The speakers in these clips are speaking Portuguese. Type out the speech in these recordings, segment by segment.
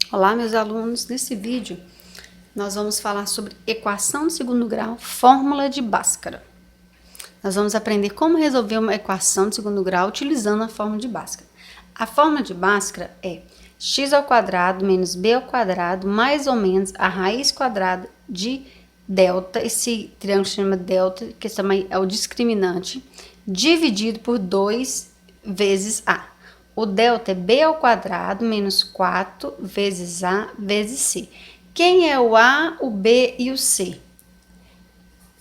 Olá, meus alunos. Nesse vídeo, nós vamos falar sobre equação de segundo grau, fórmula de Bhaskara. Nós vamos aprender como resolver uma equação de segundo grau utilizando a fórmula de Bhaskara. A fórmula de Bhaskara é x² menos b² mais ou menos a raiz quadrada de delta, esse triângulo se chama delta, que também é o discriminante, dividido por 2 vezes a. O delta é b² menos 4 vezes a vezes c. Quem é o a, o b e o c?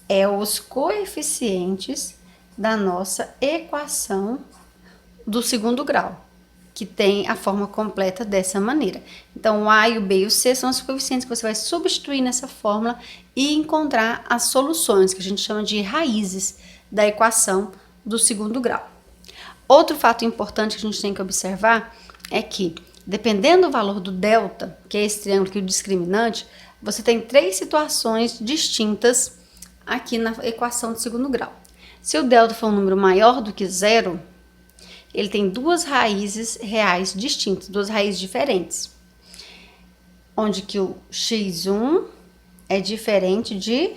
É os coeficientes da nossa equação do segundo grau, que tem a forma completa dessa maneira. Então, o a, o b e o c são os coeficientes que você vai substituir nessa fórmula e encontrar as soluções, que a gente chama de raízes da equação do segundo grau. Outro fato importante que a gente tem que observar é que, dependendo do valor do delta, que é esse triângulo aqui, o discriminante, você tem 3 situações distintas aqui na equação do segundo grau. Se o delta for um número maior do que 0, ele tem 2 raízes reais distintas, 2 raízes diferentes, onde que o x1 é diferente de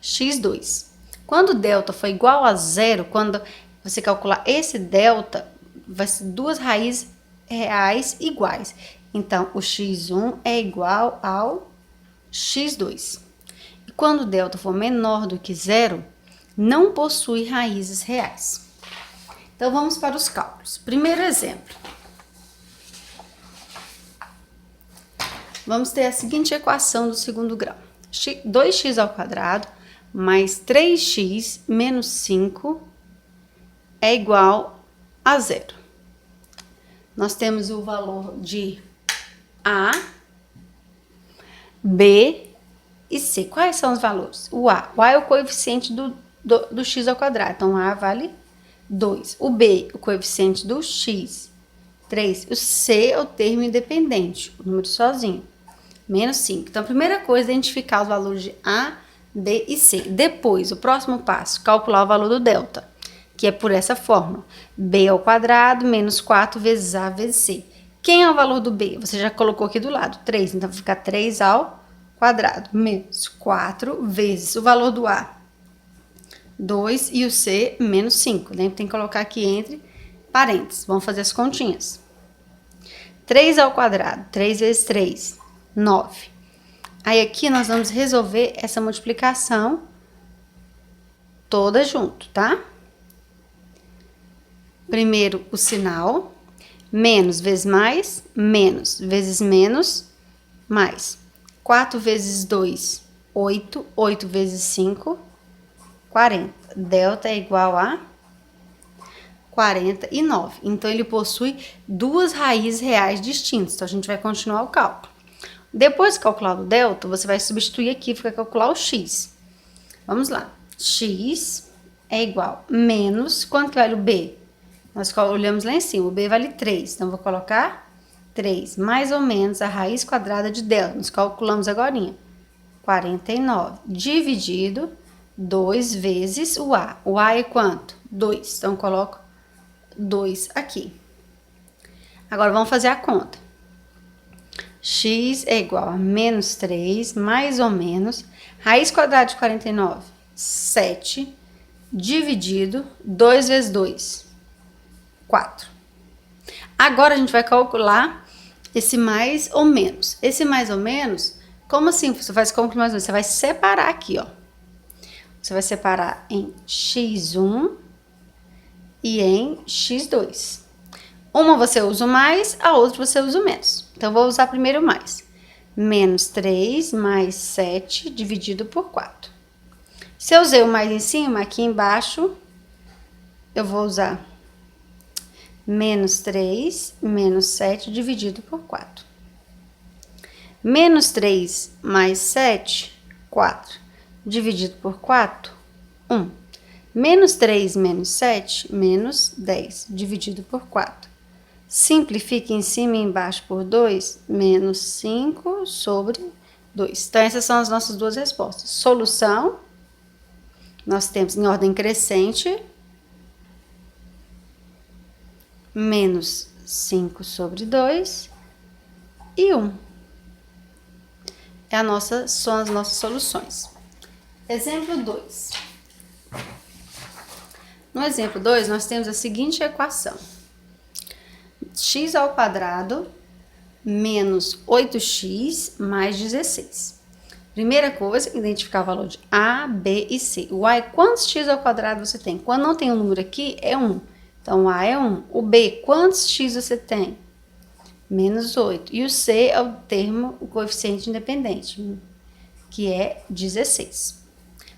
x2. Quando o delta for igual a 0, quando você calcular esse delta, vai ser 2 raízes reais iguais. Então, o x1 é igual ao x2. E quando o delta for menor do que 0, não possui raízes reais. Então, vamos para os cálculos. Primeiro exemplo. Vamos ter a seguinte equação do segundo grau. 2x² mais 3x menos 5 é igual a 0. Nós temos o valor de A, B e C. Quais são os valores? O A é o coeficiente do x ao quadrado, então A vale 2. O B, o coeficiente do x, 3. O C é o termo independente, o número sozinho, menos 5. Então, a primeira coisa é identificar os valores de A, B e C. Depois, o próximo passo, calcular o valor do delta, que é por essa fórmula, b² menos 4 vezes a vezes c. Quem é o valor do b? Você já colocou aqui do lado, 3, então vai ficar 3 ao quadrado, menos 4 vezes o valor do a, 2, e o c, menos 5. Lembra, tem que colocar aqui entre parênteses. Vamos fazer as continhas. 3 ao quadrado, 3 vezes 3, 9. Aí aqui nós vamos resolver essa multiplicação toda junto, tá? Primeiro o sinal, menos vezes mais, menos vezes menos, mais. 4 vezes 2, 8, 8 vezes 5, 40. Delta é igual a 49. Então, ele possui 2 raízes reais distintas. Então, a gente vai continuar o cálculo. Depois de calcular o delta, você vai substituir aqui, fica calcular o x. Vamos lá. X é igual a menos, quanto que vale o b? Nós olhamos lá em cima, o b vale 3, então vou colocar 3, mais ou menos a raiz quadrada de delta, nós calculamos agora, 49, dividido 2 vezes o a. O a é quanto? 2, então coloco 2 aqui. Agora vamos fazer a conta. X é igual a menos 3, mais ou menos, raiz quadrada de 49, 7, dividido 2 vezes 2. 4. Agora a gente vai calcular esse mais ou menos. Esse mais ou menos, como assim você faz cálculo mais ou menos? Você vai separar aqui, ó. Você vai separar em x1 e em x2. Uma você usa o mais, a outra você usa o menos. Então, vou usar primeiro o mais. Menos 3 mais 7 dividido por 4. Se eu usei o mais em cima, aqui embaixo, eu vou usar menos 3, menos 7 dividido por 4. Menos 3 mais 7, 4. Dividido por 4, 1. Menos 3 menos 7, menos 10. Dividido por 4. Simplifica em cima e embaixo por 2, menos 5 sobre 2. Então, essas são as nossas duas respostas. Solução, nós temos em ordem crescente, menos 5 sobre 2, e 1. São as nossas soluções. Exemplo 2. No exemplo 2, nós temos a seguinte equação. X ao quadrado menos 8x mais 16. Primeira coisa, identificar o valor de A, B e C. O A é quantos x ao quadrado você tem? Quando não tem um número aqui, é 1. Então, o A é 1. O B, quantos x você tem? Menos 8. E o C é o termo, o coeficiente independente, que é 16.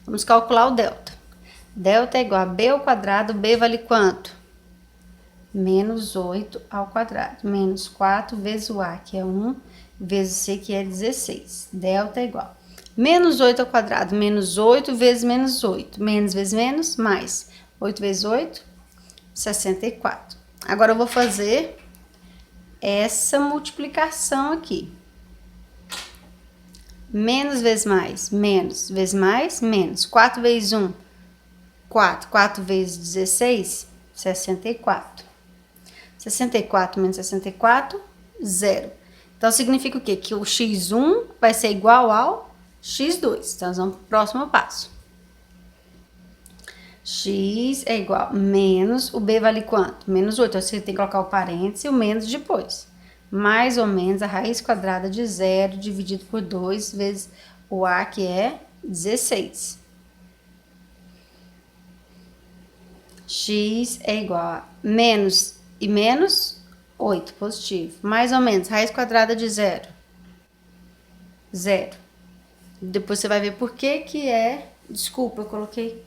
Vamos calcular o delta. Delta é igual a B ao quadrado. B vale quanto? Menos 8 ao quadrado. Menos 4 vezes o A, que é 1, vezes C, que é 16. Delta é igual. Menos 8 ao quadrado. Menos 8 vezes menos 8. Menos vezes menos, mais. 8 vezes 8, 64. Agora eu vou fazer essa multiplicação aqui. Menos vezes mais, menos vezes mais, menos. 4 vezes 1, 4. 4 vezes 16, 64. 64 menos 64, 0. Então, significa o quê? Que o x1 vai ser igual ao x2. Então, nós vamos para o próximo passo. X é igual menos, o B vale quanto? Menos 8. Então, você tem que colocar o parênteses e o menos depois. Mais ou menos a raiz quadrada de 0 dividido por 2 vezes o A, que é 16. X é igual a menos e menos 8, positivo. Mais ou menos, raiz quadrada de 0. 0. Depois você vai ver por que é... Desculpa, eu coloquei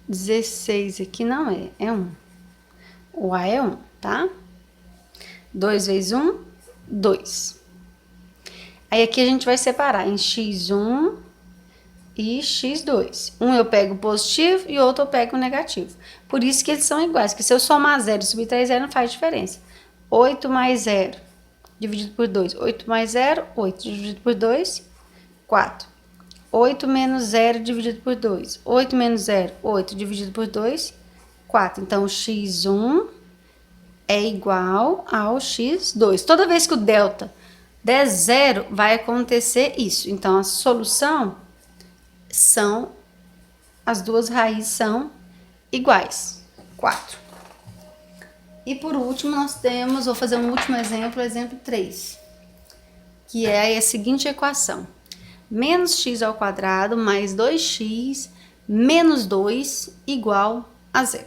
16 aqui, não é. É 1. O A é 1, tá? 2 vezes 1, 2. Aí aqui a gente vai separar em x1 e x2. Um eu pego positivo e outro eu pego negativo. Por isso que eles são iguais, que se eu somar 0 e subtrair 0 não faz diferença. 8 mais 0 dividido por 2. 8 mais 0, 8 dividido por 2, 4. 8 menos 0 dividido por 2. 8 menos 0, 8 dividido por 2, 4. Então, o x1 é igual ao x2. Toda vez que o delta der 0, vai acontecer isso. Então, a solução são, as duas raízes são iguais, 4. E por último, nós temos, vou fazer um último exemplo, exemplo 3, que é a seguinte equação. Menos x ao quadrado mais 2x menos 2 igual a 0.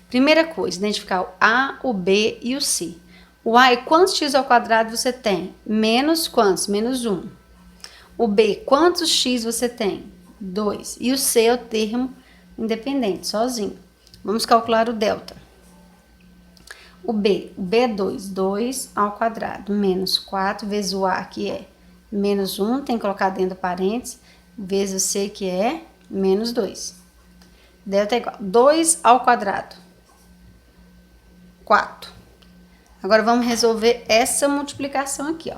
Primeira coisa, identificar o A, o B e o C. O A é quantos x ao quadrado você tem? Menos quantos? Menos 1. O B, quantos x você tem? 2. E o C é o termo independente, sozinho. Vamos calcular o delta. O B é 2. 2 ao quadrado, menos 4 vezes o A, que é menos 1, tem que colocar dentro do parênteses, vezes o C, que é menos 2. Delta é igual a 2 ao quadrado, 4. Agora, vamos resolver essa multiplicação aqui, ó.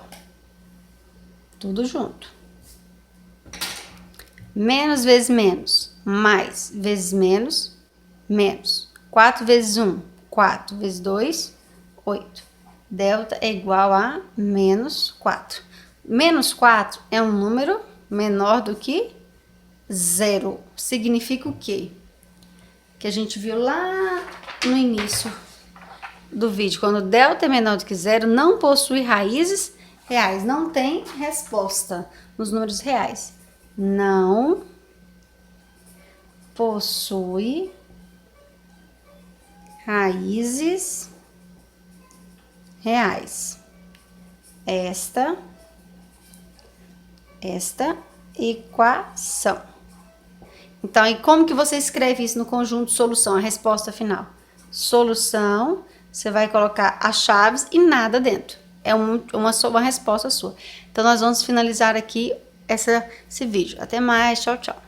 Tudo junto. Menos vezes menos, mais vezes menos, menos. 4 vezes 1, 4 vezes 2, 8. Delta é igual a menos 4. Menos 4 é um número menor do que 0. Significa o quê? Que a gente viu lá no início do vídeo. Quando delta é menor do que 0, não possui raízes reais. Não tem resposta nos números reais. Não possui raízes reais. Esta equação. Então, e como que você escreve isso no conjunto solução? A resposta final. Solução, você vai colocar as chaves e nada dentro. É uma resposta sua. Então, nós vamos finalizar aqui esse vídeo. Até mais, tchau, tchau.